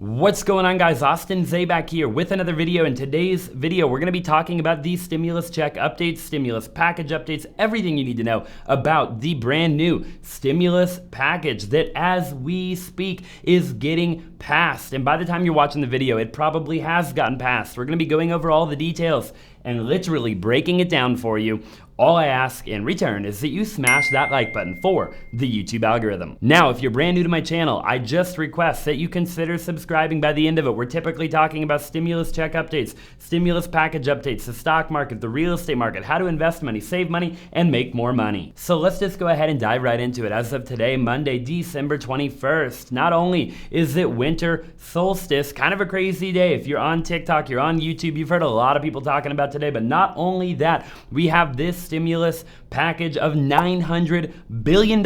What's going on, guys? Austin Zabak here with another video. In today's video, we're going to be talking about the stimulus check updates, stimulus package updates, everything you need to know about the brand new stimulus package that, as we speak, is getting passed. And by the time you're watching the video, it probably has gotten passed. We're going to be going over all the details and literally breaking it down for you. All I ask in return is that you smash that like button for the YouTube algorithm. Now, if you're brand new to my channel, I just request that you consider subscribing by the end of it. We're typically talking about stimulus check updates, stimulus package updates, the stock market, the real estate market, how to invest money, save money, and make more money. So let's just go ahead and dive right into it. As of today, Monday, December 21st, not only is it winter solstice, kind of a crazy day. If you're on TikTok, you're on YouTube, you've heard a lot of people talking about today, but not only that, we have this stimulus package of $900 billion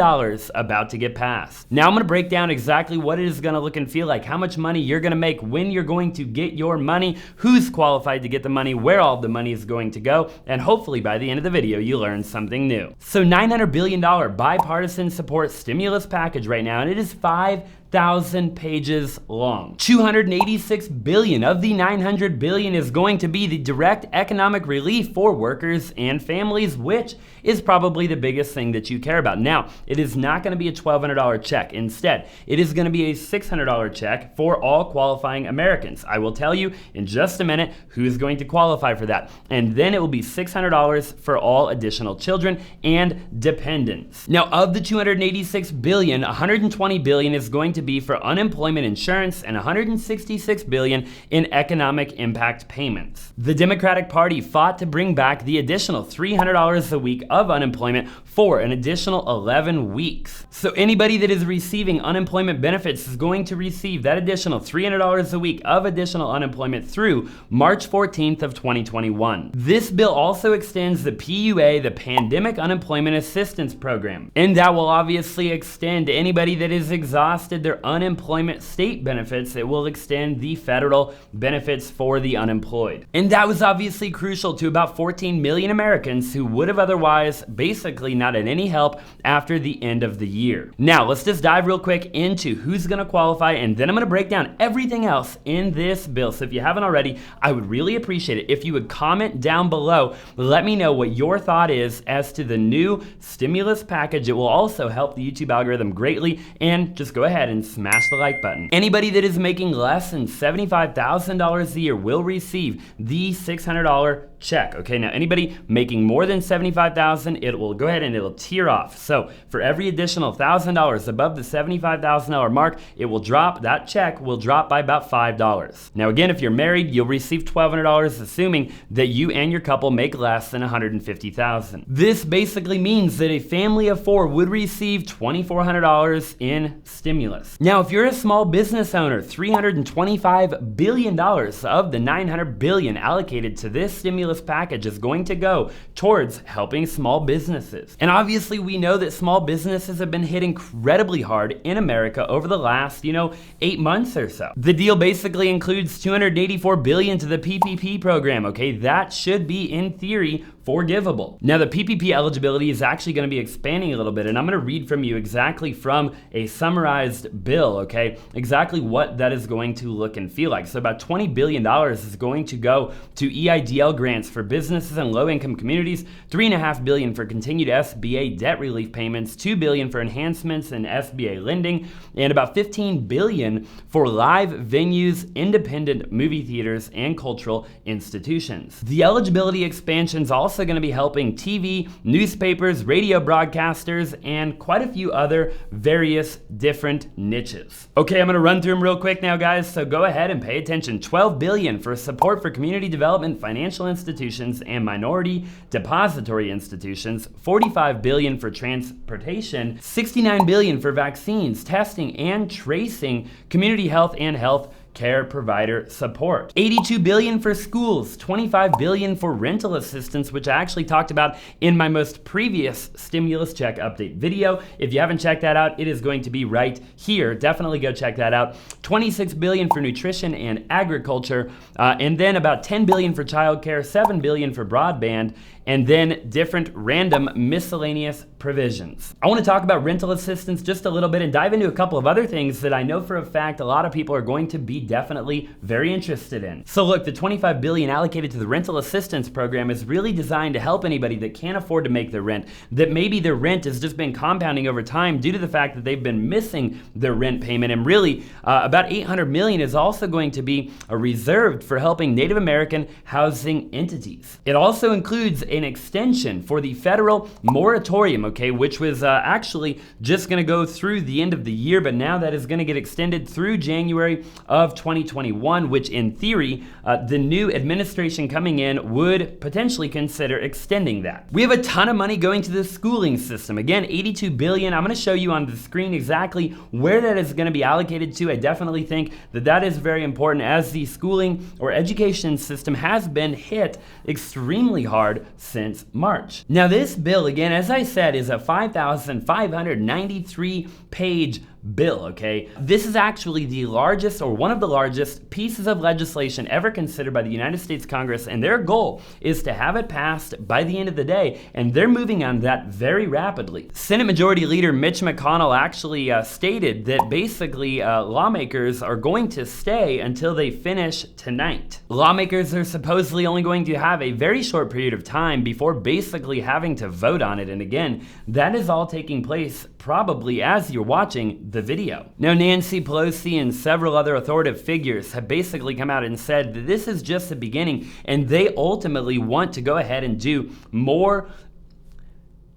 about to get passed. Now I'm going to break down exactly what it is going to look and feel like, how much money you're going to make, when you're going to get your money, who's qualified to get the money, where all the money is going to go, and hopefully by the end of the video you learn something new. So $900 billion bipartisan support stimulus package right now, and it is 5,000 pages long. 286 billion of the 900 billion is going to be the direct economic relief for workers and families, which is probably the biggest thing that you care about. Now, it is not going to be a $1,200 check. Instead, it is going to be a $600 check for all qualifying Americans. I will tell you in just a minute who's going to qualify for that. And then it will be $600 for all additional children and dependents. Now, of the 286 billion, 120 billion is going to be for unemployment insurance and 166 billion in economic impact payments. The Democratic Party fought to bring back the additional $300 a week of unemployment for an additional 11 weeks. So anybody that is receiving unemployment benefits is going to receive that additional $300 a week of additional unemployment through March 14th of 2021. This bill also extends the PUA, the Pandemic Unemployment Assistance Program, and that will obviously extend to anybody that is exhausted their unemployment state benefits. It will extend the federal benefits for the unemployed. And that was obviously crucial to about 14 million Americans who would have otherwise basically not had any help after the end of the year. Now, let's just dive real quick into who's gonna qualify, and then I'm gonna break down everything else in this bill. So if you haven't already, I would really appreciate it if you would comment down below. Let me know what your thought is as to the new stimulus package. It will also help the YouTube algorithm greatly, and just go ahead and smash the like button. Anybody that is making less than $75,000 a year will receive the $600 check. Okay, now anybody making more than $75,000, it will go ahead and it'll tier off. So for every additional $1,000 above the $75,000 mark, it will drop, that check will drop by about $5. Now again, if you're married, you'll receive $1,200, assuming that you and your couple make less than $150,000. This basically means that a family of four would receive $2,400 in stimulus. Now, if you're a small business owner, $325 billion of the $900 billion allocated to this stimulus package is going to go towards helping small businesses. And obviously we know that small businesses have been hit incredibly hard in America over the last, 8 months or so. The deal basically includes $284 billion to the PPP program, okay? That should be, in theory, forgivable. Now, the PPP eligibility is actually going to be expanding a little bit, and I'm going to read from you exactly from a summarized bill, okay? Exactly what that is going to look and feel like. So about $20 billion is going to go to EIDL grants for businesses and low-income communities, $3.5 billion for continued SBA debt relief payments, $2 billion for enhancements in SBA lending, and about $15 billion for live venues, independent movie theaters, and cultural institutions. The eligibility expansions also going to be helping TV, newspapers, radio broadcasters, and quite a few other various different niches. Okay, I'm going to run through them real quick now, guys, so go ahead and pay attention. $12 billion for support for community development, financial institutions, and minority depository institutions, $45 billion for transportation, $69 billion for vaccines, testing, and tracing, community health and health care provider support. $82 billion for schools, $25 billion for rental assistance, which I actually talked about in my most previous stimulus check update video. If you haven't checked that out, it is going to be right here. Definitely go check that out. $26 billion for nutrition and agriculture, and then about $10 billion for childcare, $7 billion for broadband, and then different random miscellaneous provisions. I want to talk about rental assistance just a little bit and dive into a couple of other things that I know for a fact a lot of people are going to be definitely very interested in. So look, the $25 billion allocated to the rental assistance program is really designed to help anybody that can't afford to make their rent, that maybe their rent has just been compounding over time due to the fact that they've been missing their rent payment. And really, about $800 million is also going to be reserved for helping Native American housing entities. It also includes an extension for the federal moratorium, okay, which was actually just going to go through the end of the year, but now that is going to get extended through January of 2021, which in theory, the new administration coming in would potentially consider extending that. We have a ton of money going to the schooling system. Again, $82 billion. I'm going to show you on the screen exactly where that is going to be allocated to. I definitely think that that is very important, as the schooling or education system has been hit extremely hard since March. Now this bill, again, as I said, is a 5,593 page bill, okay? This is actually the largest, or one of the largest, pieces of legislation ever considered by the United States Congress, and their goal is to have it passed by the end of the day, and they're moving on that very rapidly. Senate Majority Leader Mitch McConnell actually stated that basically lawmakers are going to stay until they finish tonight. Lawmakers are supposedly only going to have a very short period of time before basically having to vote on it, and again, that is all taking place probably as you're watching the video. Now, Nancy Pelosi and several other authoritative figures have basically come out and said that this is just the beginning, and they ultimately want to go ahead and do more.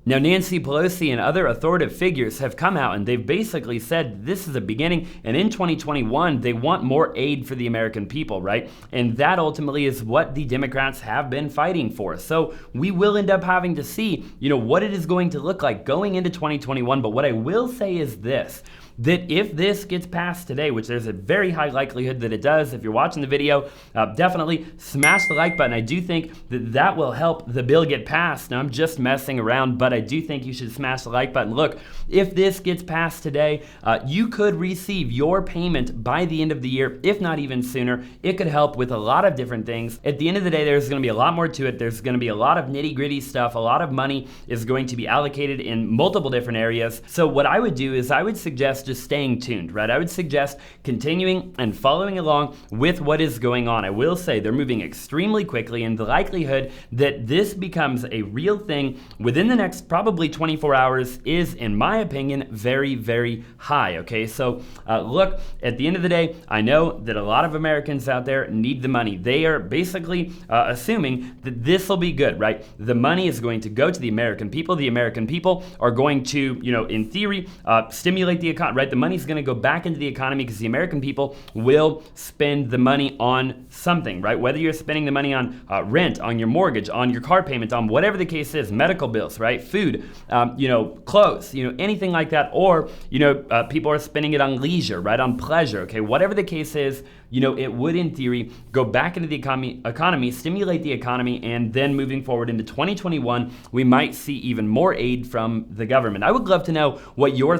Now, Nancy Pelosi and other authoritative figures have come out and they've basically said this is a beginning, and in 2021, they want more aid for the American people, right? And that ultimately is what the Democrats have been fighting for. So we will end up having to see, what it is going to look like going into 2021. But what I will say is this, that if this gets passed today, which there's a very high likelihood that it does, if you're watching the video, definitely smash the like button. I do think that that will help the bill get passed. Now, I'm just messing around, but I do think you should smash the like button. Look, if this gets passed today, you could receive your payment by the end of the year, if not even sooner. It could help with a lot of different things. At the end of the day, there's going to be a lot more to it. There's going to be a lot of nitty-gritty stuff. A lot of money is going to be allocated in multiple different areas. So what I would do is I would suggest just staying tuned, right? I would suggest continuing and following along with what is going on. I will say they're moving extremely quickly, and the likelihood that this becomes a real thing within the next probably 24 hours is, in my opinion, very, very high, okay? So look, at the end of the day, I know that a lot of Americans out there need the money. They are basically assuming that this will be good, right? The money is going to go to the American people. The American people are going to, in theory, stimulate the economy, right? The money's going to go back into the economy because the American people will spend the money on something, right? Whether you're spending the money on rent, on your mortgage, on your car payment, on whatever the case is, medical bills, right? Food, clothes, anything like that, or, people are spending it on leisure, right? On pleasure, okay? Whatever the case is, it would in theory go back into the economy, stimulate the economy, and then moving forward into 2021, we might see even more aid from the government. I would love to know what your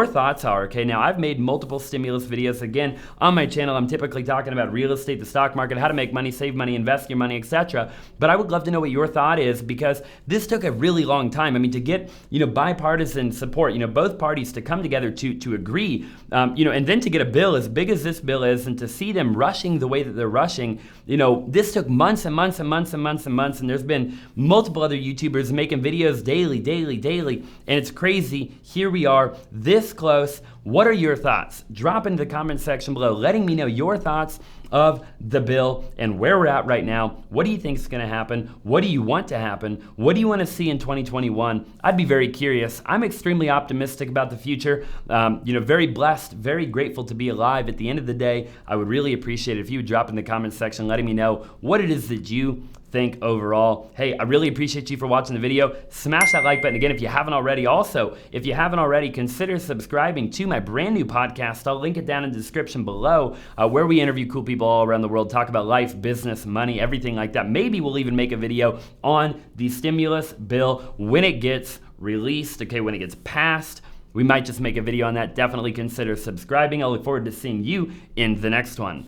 thoughts are, okay? Now, I've made multiple stimulus videos. Again, on my channel, I'm typically talking about real estate, the stock market, how to make money, save money, invest your money, etc. But I would love to know what your thought is, because this took a really long time. I mean, to get, bipartisan support, both parties to come together to agree, and then to get a bill as big as this bill is, and to see them rushing the way that they're rushing, this took months and months and months and months and months, and there's been multiple other YouTubers making videos daily, and it's crazy. Here we are, this close. What are your thoughts? Drop into the comment section below, letting me know your thoughts of the bill and where we're at right now. What do you think is going to happen? What do you want to happen? What do you want to see in 2021? I'd be very curious. I'm extremely optimistic about the future. Very blessed, very grateful to be alive. At the end of the day, I would really appreciate it if you would drop in the comment section letting me know what it is that you think overall. Hey, I really appreciate you for watching the video. Smash that like button again if you haven't already. Also, if you haven't already, consider subscribing to my brand new podcast. I'll link it down in the description below, where we interview cool people all around the world, talk about life, business, money, everything like that. Maybe we'll even make a video on the stimulus bill when it gets released, okay, when it gets passed. We might just make a video on that. Definitely consider subscribing. I look forward to seeing you in the next one.